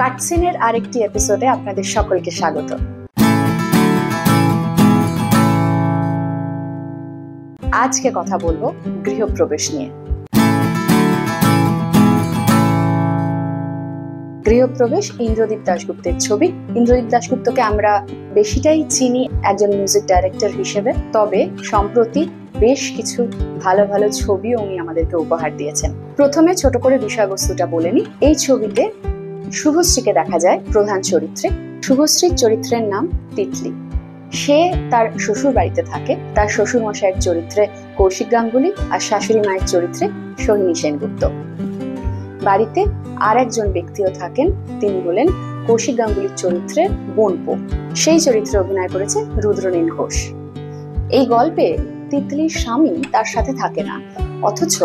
কাটসিনের আরেকটি এপিসোডে আপনাদের সকলকে স্বাগত। আজকে কথা বলবো গৃহপ্রবেশ নিয়ে। গৃহপ্রবেশ ইন্দ্রদীপ দাশগুপ্তের ছবি। ইন্দ্রদীপ দাশগুপ্তকে আমরা বেশিটাই চিনি একজন মিউজিক ডাইরেক্টর হিসেবে, তবে সম্প্রতি বেশ কিছু ভালো ভালো ছবিও উনি আমাদেরকে উপহার দিয়েছেন। প্রথমে ছোট করে বিষয়বস্তুটা বলে নিই। এই ছবিতে শুভশ্রীকে দেখা যায় প্রধান চরিত্রে। শুভশ্রীর চরিত্রের নাম তিতলি। সে তার শ্বশুর বাড়িতে থাকে। তার শ্বশুর মশাইয়ের চরিত্রে কৌশিক গাঙ্গুলি আর শাশুড়ি মায়ের চরিত্রে সোহিনী সেনগুপ্ত। বাড়িতে আর একজন ব্যক্তিও থাকেন, তিনি হলেন কৌশিক গাঙ্গুলির চরিত্রে বোনপো। সেই চরিত্রে অভিনয় করেছে রুদ্রনীল ঘোষ। এই গল্পে তিতলির স্বামী তার সাথে থাকে না, অথচ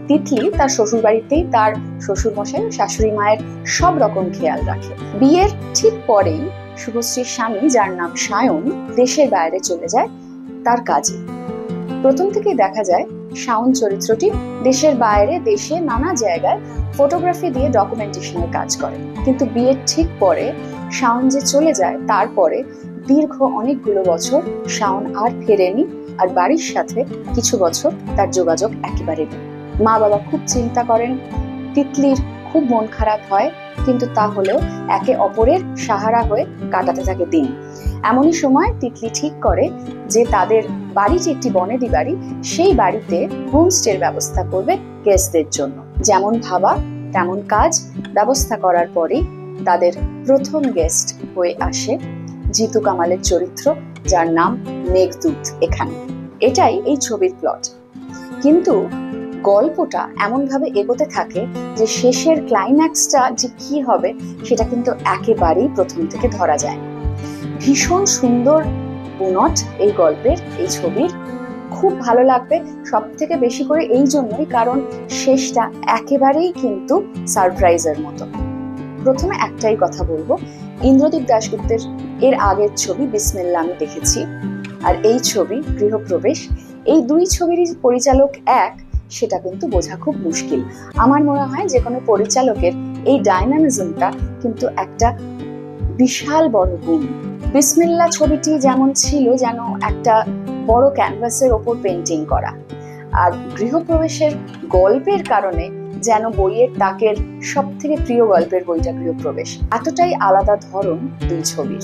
তিতলি তার শ্বশুর বাড়িতেই তার শ্বশুর মশাই শাশুড়ি মায়ের সব রকম খেয়াল রাখে। বিয়ের ঠিক পরেই শুভশ্রীর স্বামী, যার নাম সায়ন, দেশের বাইরে চলে যায় তার কাজে। প্রথম থেকেই দেখা যায় শাওন চরিত্রটি দেশের বাইরে, দেশে নানা জায়গায় ফটোগ্রাফি দিয়ে ডকুমেন্টেশনের কাজ করে। কিন্তু বিয়ের ঠিক পরে শাওন যে চলে যায়, তারপরে দীর্ঘ অনেকগুলো বছর শাওন আর ফেরেনি, আর বাড়ির সাথে কিছু বছর তার যোগাযোগ একেবারে নেই। মা বাবা খুব চিন্তা করেন, তিতলির খুব মন খারাপ হয়, কিন্তু তাহলেও একে অপরের সাহারা হয়ে কাটাতে থাকে দিন। এমনই সময় তিতলি ঠিক করে যে তাদের বাড়িটি একটি বনেদি বাড়ি, সেই বাড়িতে হোমস্টের ব্যবস্থা করবে গেস্টদের জন্য। যেমন ভাবা তেমন কাজ। ব্যবস্থা করার পরেই তাদের প্রথম গেস্ট হয়ে আসে জিতু কামালের চরিত্র, যার নাম মেঘদূত। এটাই এই ছবির প্লট। কিন্তু গল্পটা এমন ভাবে এগোতে থাকে যে শেষের ক্লাইম্যাক্সটা যে কি হবে সেটা কিন্তু একেবারেই প্রথম থেকে ধরা যায় না। ভীষণ সুন্দর বুনট এই গল্পের, এই ছবির। খুব ভালো লাগবে সব থেকে বেশি করে এই জন্যই, কারণ শেষটা একেবারেই কিন্তু সারপ্রাইজের মতো। প্রথমে একটাই কথা বলবো, ইন্দ্রদীপ দাশগুপ্তের এর আগের ছবি বিসমিল্লাহ আমি দেখেছি, আর এই ছবি গৃহপ্রবেশ, এই দুই ছবিরই পরিচালক এক, সেটা কিন্তু বোঝা খুব মুশকিল। আমার মনে হয় যে কোনো পরিচালকের এই ডাইনামিজমটা কিন্তু একটা বিশাল বড় গুণ। বিসমিল্লাহ ছবিটি যেমন ছিল যেন একটা বড় ক্যানভাসের ওপর পেন্টিং করা, আর গৃহপ্রবেশের গল্পের কারণে যেন বইয়ের তাকের সব থেকে প্রিয় গল্পের বইটা গৃহপ্রবেশ। এতটাই আলাদা ধরন দুই ছবির।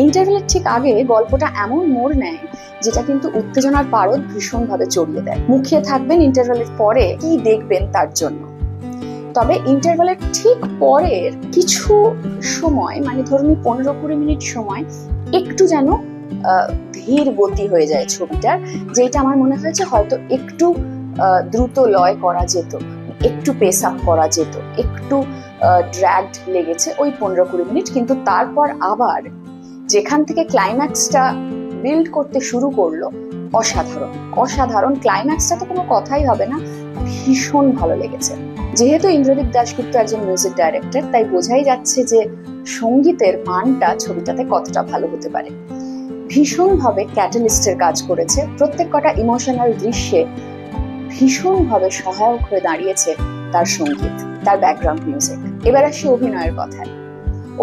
ইন্টারভেলের ঠিক আগে গল্পটা এমন মোড় নেয় যেটা কিন্তু উত্তেজনার পারদ ভীষণভাবে চড়িয়ে দেয়। মুখিয়ে থাকবেন ইন্টারভেলের পরে কি দেখবেন তার জন্য। তবে ইন্টারভেলের ঠিক পরের কিছু সময়, মানে ধরুন 15-20 মিনিট সময় একটু যেন ধীর গতি হয়ে যায় ছবিটার, যেটা আমার মনে হয়েছে হয়তো একটু দ্রুত লয় করা যেত, একটু পেস আপ করা যেত, একটু ড্র্যাগড লেগেছে ওই 15-20 মিনিট। কিন্তু তারপর আবার যেখান থেকে ক্লাইম্যাক্সটা বিল্ড করতে শুরু করলো, অসাধারণ ক্লাইম্যাক্সটা তো কোনো কথাই হবে না, ভীষণ ভালো লেগেছে। যেহেতু ইন্দ্রদীপ দাশগুপ্ত একজন মিউজিক ডাইরেক্টর, তাই বোঝাই যাচ্ছে যে সঙ্গীতের মানটা ছবিটাতে কতটা ভালো হতে পারে। ভীষণভাবে ক্যাটালিস্টের কাজ করেছে। প্রত্যেক কটা ইমোশনাল দৃশ্যে ভীষণভাবে সহায়ক হয়ে দাঁড়িয়েছে তার সঙ্গীত, তার ব্যাকগ্রাউন্ড মিউজিক। এবার আসি অভিনয়ের কথায়।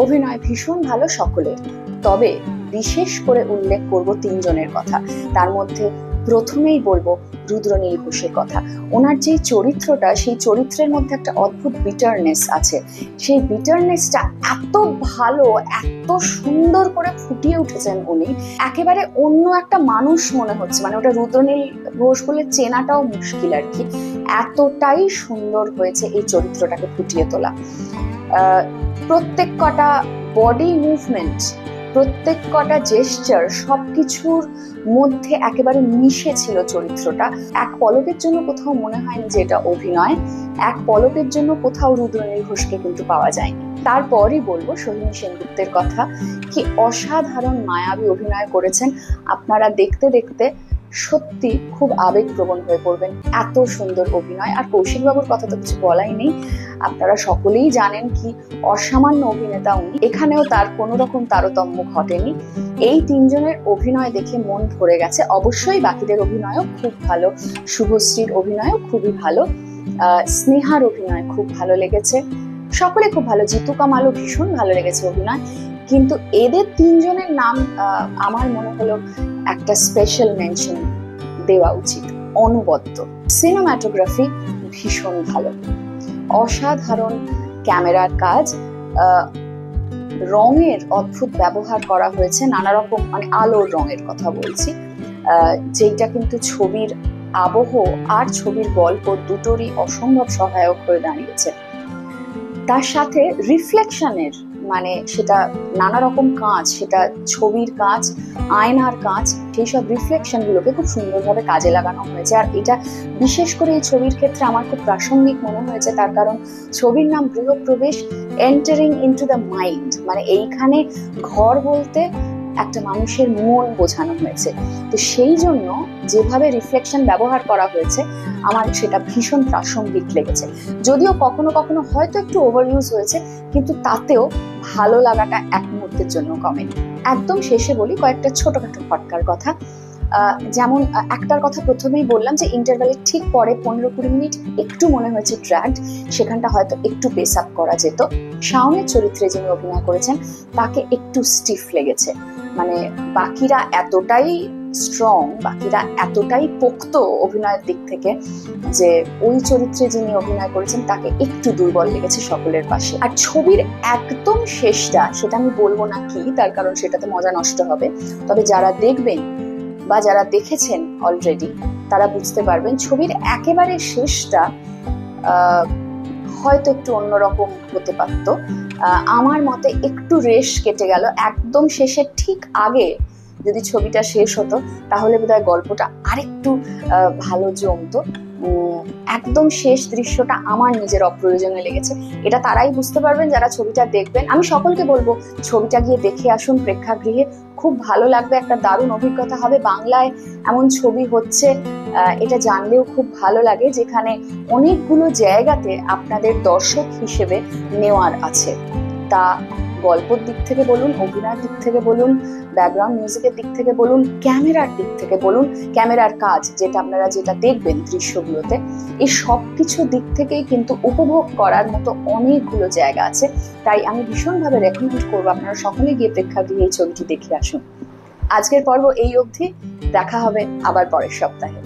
অভিনয় ভীষণ ভালো সকলের, তবে বিশেষ করে উল্লেখ করব 3 জনের কথা। তার মধ্যে প্রথমেই বলবো রুদ্রনীল ঘোষের কথা। ওনার যে চরিত্রটা, সেই চরিত্রের মধ্যে একটা অদ্ভুত বিটারনেস আছে। সেই বিটারনেসটা এত ভালো, এত সুন্দর করে ফুটিয়ে উঠেছেন উনি, একেবারে অন্য একটা মানুষ মনে হচ্ছে। মানে ওটা রুদ্রনীল ঘোষ বলে চেনাটাও মুশকিল আর কি। এতটাই সুন্দর হয়েছে এই চরিত্রটাকে ফুটিয়ে তোলা। প্রত্যেক কটা বডি মুভমেন্ট, প্রত্যেক কটা জেস্টার, সবকিছুর মধ্যে একেবারে মিশে ছিল চরিত্রটা। এক পলকের জন্য কোথাও মনে হয়নি যে এটা অভিনয়, এক পলকের জন্য কোথাও রুদ্রনীল ঘোষকে কিন্তু পাওয়া যায়নি। তারপরই বলবো সোহিনী সেনগুপ্তের কথা। কি অসাধারণ মায়াবী অভিনয় করেছেন। আপনারা দেখতে দেখতে সত্যি খুব আবেগপ্রবণ হয়ে পড়বেন, এত সুন্দর অভিনয়। আর কৌশিক বাবুর কথা তো কিছু বলাই নেই, আপনারা সকলেই জানেন কি অসামান্য অভিনেতা উনি। এখানেও তার কোনো রকম তারতম্য ঘটেনি। এই 3 জনের অভিনয় দেখে মন ভরে গেছে। অবশ্যই বাকিদের অভিনয়ও খুব ভালো, শুভশ্রীর অভিনয়ও খুবই ভালো, স্নেহার অভিনয় খুব ভালো লেগেছে, সকলে খুব ভালো, জিতু কামালও ভীষণ ভালো লেগেছে অভিনয়। কিন্তু এদের তিনজনের নাম আমার মনে হলো একটা স্পেশাল মেনশন দেওয়া উচিত। অনুবদ্ধ সিনেমাটোগ্রাফি ভীষণ ভালো, অসাধারণ ক্যামেরার কাজ, রঙের অদ্ভুত ব্যবহার করা হয়েছে, নানা রকম মানে আলোর রঙের কথা বলছি, যেটা কিন্তু ছবির আবহ আর ছবির গল্প দুটোরই অসম্ভব সহায়ক হয়ে দাঁড়িয়েছে। তার সাথে রিফ্লেকশনের মানে সেটা নানা রকম কাঁচ, সেটা ছবির কাঁচ, আয়নার কাঁচ, সেই সব রিফ্লেকশন গুলোকে খুব সুন্দরভাবে কাজে লাগানো হয়েছে। আর এটা বিশেষ করে এই ছবির ক্ষেত্রে আমার খুব প্রাসঙ্গিক মনে হয়েছে, তার কারণ ছবির নাম গৃহপ্রবেশ, এন্টারিং ইনটু দ্য মাইন্ড, মানে এইখানে ঘর বলতে একটা মানুষের মন বোঝানো হয়েছে। তো সেই জন্য যেভাবে রিফ্লেকশন ব্যবহার করা হয়েছে আমার সেটা ভীষণ প্রাসঙ্গিক লেগেছে। যদিও কখনো কখনো হয়তো একটু ওভার ইউজ হয়েছে, কিন্তু তাতেও ভালো লাগাটা এক মুহূর্তের জন্য কমেনি। একদম শেষে বলি কয়েকটা ছোটখাটো ফটকার কথা। যেমন একটার কথা প্রথমেই বললাম যে ইন্টারভ্যালের ঠিক পরে 15-20 মিনিট একটু মনে হয়েছে ড্র্যাগড, সেখানটা হয়তো একটু পেস আপ করা যেত। শাওনের চরিত্রে যিনি অভিনয় করেছেন তাকে একটু স্টিফ লেগেছে, মানে বাকিরা এতটাই স্ট্রং, বাকিরা এতটাই পোক্ত অভিনয়ের দিক থেকে যে ওই চরিত্রে যিনি অভিনয় করেছেন তাকে একটু দুর্বল লেগেছে সকলের পাশে। আর ছবির একদম শেষটা, সেটা আমি বলবো না কি, তার কারণ সেটাতে মজা নষ্ট হবে, তবে যারা দেখবেন বা যারা দেখেছেন অলরেডি তারা বুঝতে পারবেন ছবির একেবারে শেষটা হয়তো একটু অন্যরকম হতে পারত। আমার মতে একটু রেশ কেটে গেল। একদম শেষের ঠিক আগে যদি ছবিটা শেষ হতো তাহলে বোধহয় গল্পটা আরেকটু ভালো জমতো। একদম শেষ দৃশ্যটা আমার নিজের অপ্রয়োজনে লেগেছে। এটা তারাই বুঝতে পারবেন যারা ছবিটা দেখবেন। আমি সকলকে বলবো ছবিটা গিয়ে দেখে আসুন প্রেক্ষাগৃহে, খুব ভালো লাগবে, একটা দারুণ অভিজ্ঞতা হবে। বাংলায় এমন ছবি হচ্ছে এটা জানলেও খুব ভালো লাগে, যেখানে অনেকগুলো জায়গাতে আপনাদের দর্শক হিসেবে নেওয়ার আছে। তা গল্পের দিক থেকে বলুন, অভিনয়ের দিক থেকে বলুন, ব্যাকগ্রাউন্ড মিউজিকের দিক থেকে বলুন, ক্যামেরার দিক থেকে বলুন, ক্যামেরার কাজ যেটা আপনারা যেটা দেখবেন দৃশ্যগুলোতে, এই সব কিছু দিক থেকেই কিন্তু উপভোগ করার মতো অনেকগুলো জায়গা আছে। তাই আমি ভীষণভাবে রেকমেন্ড করবো আপনারা সকলে গিয়ে প্রেক্ষাগৃহে এই ছবিটি দেখে আসুন। আজকের পর্ব এই অবধি, দেখা হবে আবার পরের সপ্তাহে।